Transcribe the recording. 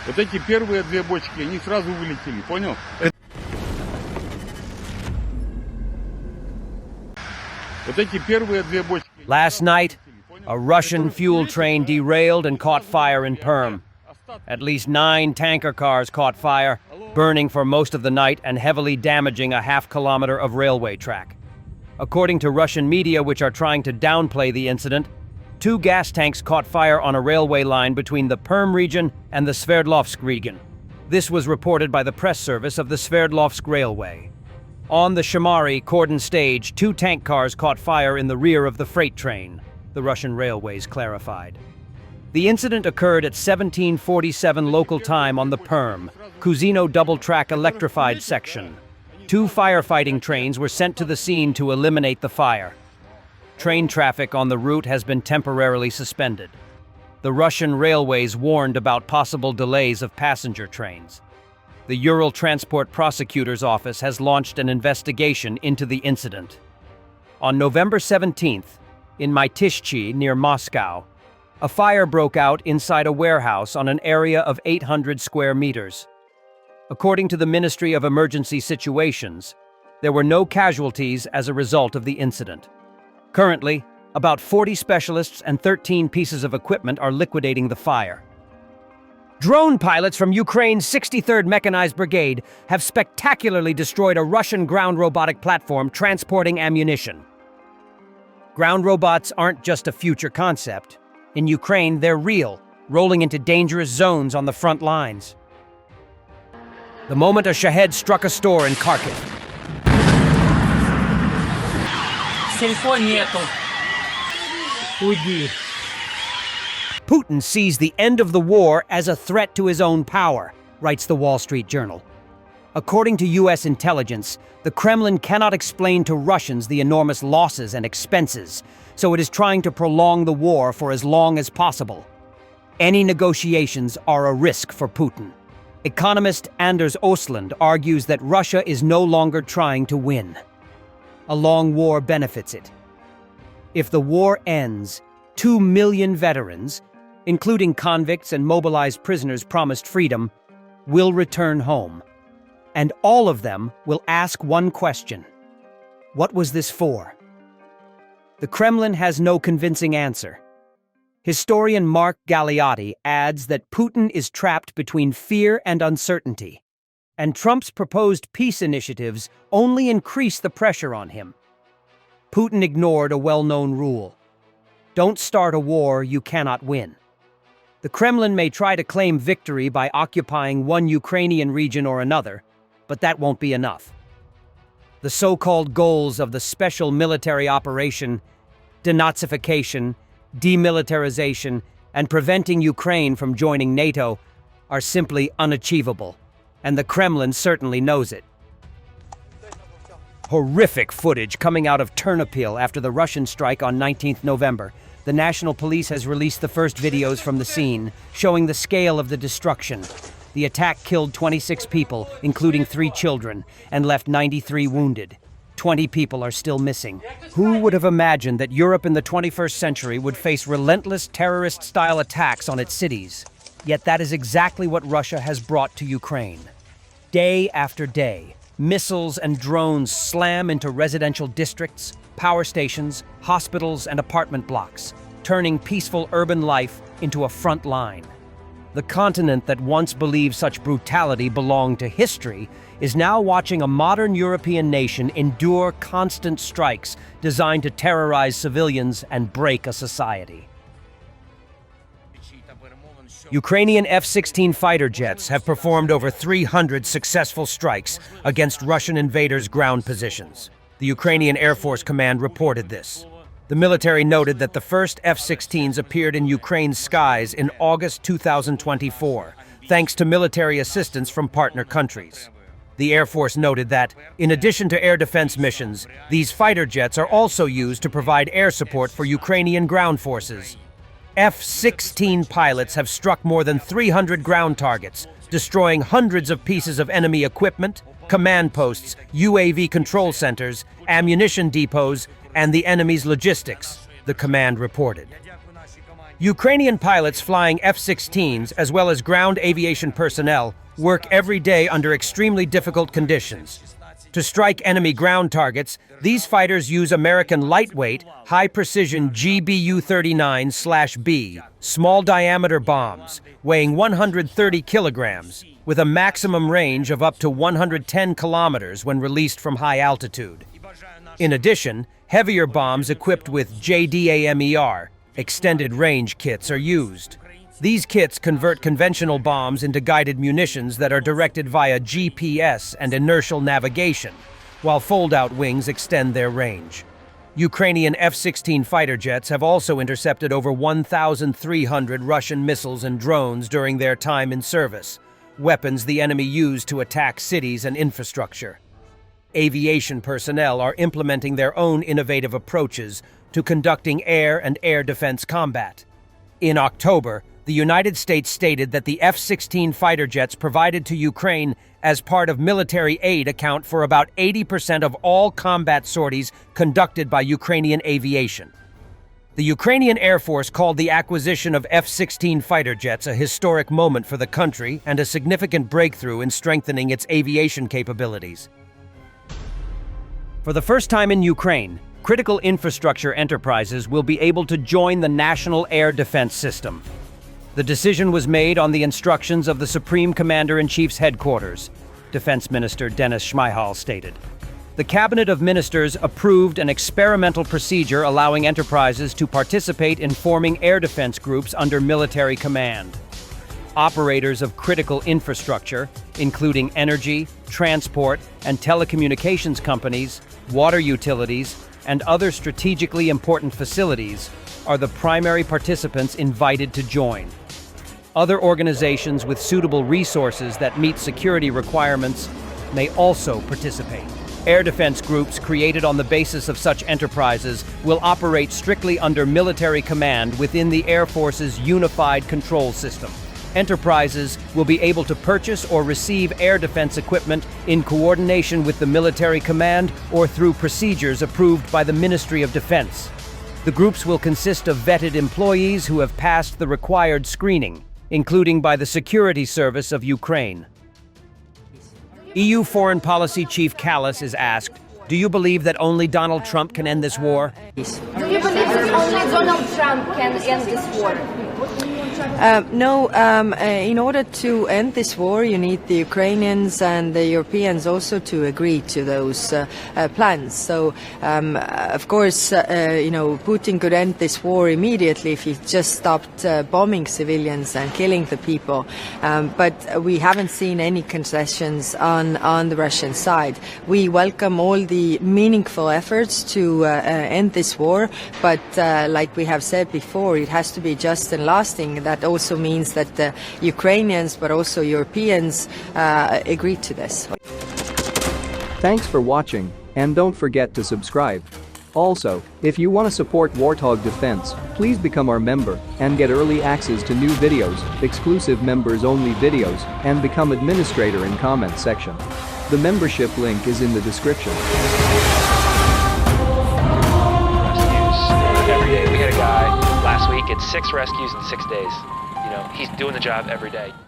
Вот эти первые две бочки, они сразу вылетели, понял? Вот эти первые две бочки. Last night, a Russian fuel train derailed and caught fire in Perm. At least 9 tanker cars caught fire, burning for most of the night and heavily damaging a half-kilometer of railway track. According to Russian media, which are trying to downplay the incident, 2 gas tanks caught fire on a railway line between the Perm region and the Sverdlovsk region. This was reported by the press service of the Sverdlovsk Railway. On the Shamari cordon stage, 2 tank cars caught fire in the rear of the freight train, the Russian railways clarified. The incident occurred at 1747 local time on the Perm, Kuzino double-track electrified section. 2 firefighting trains were sent to the scene to eliminate the fire. Train traffic on the route has been temporarily suspended. The Russian railways warned about possible delays of passenger trains. The Ural Transport Prosecutor's Office has launched an investigation into the incident. On November 17th, in Mytishchi near Moscow, a fire broke out inside a warehouse on an area of 800 square meters. According to the Ministry of Emergency Situations, there were no casualties as a result of the incident. Currently, about 40 specialists and 13 pieces of equipment are liquidating the fire. Drone pilots from Ukraine's 63rd Mechanized Brigade have spectacularly destroyed a Russian ground robotic platform transporting ammunition. Ground robots aren't just a future concept. In Ukraine, they're real, rolling into dangerous zones on the front lines. The moment a Shahed struck a store in Kharkiv. Putin sees the end of the war as a threat to his own power, writes the Wall Street Journal. According to U.S. intelligence, the Kremlin cannot explain to Russians the enormous losses and expenses, so it is trying to prolong the war for as long as possible. Any negotiations are a risk for Putin. Economist Anders Ostlund argues that Russia is no longer trying to win. A long war benefits it. If the war ends, 2 million veterans, including convicts and mobilized prisoners promised freedom, will return home. And all of them will ask one question: what was this for? The Kremlin has no convincing answer. Historian Mark Galeotti adds that Putin is trapped between fear and uncertainty, and Trump's proposed peace initiatives only increase the pressure on him. Putin ignored a well-known rule: don't start a war you cannot win. The Kremlin may try to claim victory by occupying one Ukrainian region or another, but that won't be enough. The so-called goals of the special military operation, denazification, demilitarization, and preventing Ukraine from joining NATO, are simply unachievable, and the Kremlin certainly knows it. Horrific footage coming out of Ternopil after the Russian strike on 19th November. The National Police has released the first videos from the scene, showing the scale of the destruction. The attack killed 26 people, including 3 children, and left 93 wounded. 20 people are still missing. Who would have imagined that Europe in the 21st century would face relentless terrorist-style attacks on its cities? Yet that is exactly what Russia has brought to Ukraine. Day after day, missiles and drones slam into residential districts, power stations, hospitals, and apartment blocks, turning peaceful urban life into a front line. The continent that once believed such brutality belonged to history is now watching a modern European nation endure constant strikes designed to terrorize civilians and break a society. Ukrainian F-16 fighter jets have performed over 300 successful strikes against Russian invaders' ground positions. The Ukrainian Air Force Command reported this. The military noted that the first F-16s appeared in Ukraine's skies in August 2024, thanks to military assistance from partner countries. The Air Force noted that, in addition to air defense missions, these fighter jets are also used to provide air support for Ukrainian ground forces. F-16 pilots have struck more than 300 ground targets, destroying hundreds of pieces of enemy equipment, command posts, UAV control centers, ammunition depots, and the enemy's logistics, the command reported. Ukrainian pilots flying F-16s, as well as ground aviation personnel, work every day under extremely difficult conditions. To strike enemy ground targets, these fighters use American lightweight, high-precision GBU-39/B, small-diameter bombs, weighing 130 kilograms, with a maximum range of up to 110 kilometers when released from high altitude. In addition, heavier bombs equipped with JDAMER, extended range kits, are used. These kits convert conventional bombs into guided munitions that are directed via GPS and inertial navigation, while fold-out wings extend their range. Ukrainian F-16 fighter jets have also intercepted over 1,300 Russian missiles and drones during their time in service, weapons the enemy used to attack cities and infrastructure. Aviation personnel are implementing their own innovative approaches to conducting air and air defense combat. In October, the United States stated that the F-16 fighter jets provided to Ukraine as part of military aid account for about 80% of all combat sorties conducted by Ukrainian aviation. The Ukrainian Air Force called the acquisition of F-16 fighter jets a historic moment for the country and a significant breakthrough in strengthening its aviation capabilities. For the first time in Ukraine, critical infrastructure enterprises will be able to join the National Air Defense System. The decision was made on the instructions of the Supreme Commander-in-Chief's headquarters, Defense Minister Denis Shmyhal stated. The Cabinet of Ministers approved an experimental procedure allowing enterprises to participate in forming air defense groups under military command. Operators of critical infrastructure, including energy, transport, and telecommunications companies, water utilities, and other strategically important facilities, are the primary participants invited to join. Other organizations with suitable resources that meet security requirements may also participate. Air defense groups created on the basis of such enterprises will operate strictly under military command within the Air Force's unified control system. Enterprises will be able to purchase or receive air defense equipment in coordination with the military command or through procedures approved by the Ministry of Defense. The groups will consist of vetted employees who have passed the required screening, including by the Security Service of Ukraine. EU Foreign Policy Chief Callas is asked, "Do you believe that only Donald Trump can end this war?" Do you believe that only Donald Trump can end this war? No, in order to end this war, you need the Ukrainians and the Europeans also to agree to those plans. So, of course, Putin could end this war immediately if he just stopped bombing civilians and killing the people. But we haven't seen any concessions on the Russian side. We welcome all the meaningful efforts to end this war, but like we have said before, it has to be just and lasting. That also means that the Ukrainians, but also Europeans, agree to this. Thanks for watching, and don't forget to subscribe. Also, if you want to support Warthog Defense, please become our member and get early access to new videos, exclusive members-only videos, and become administrator in comment section. The membership link is in the description. Every day. We had a guy last week, it's 6 rescues in 6 days. He's doing the job every day.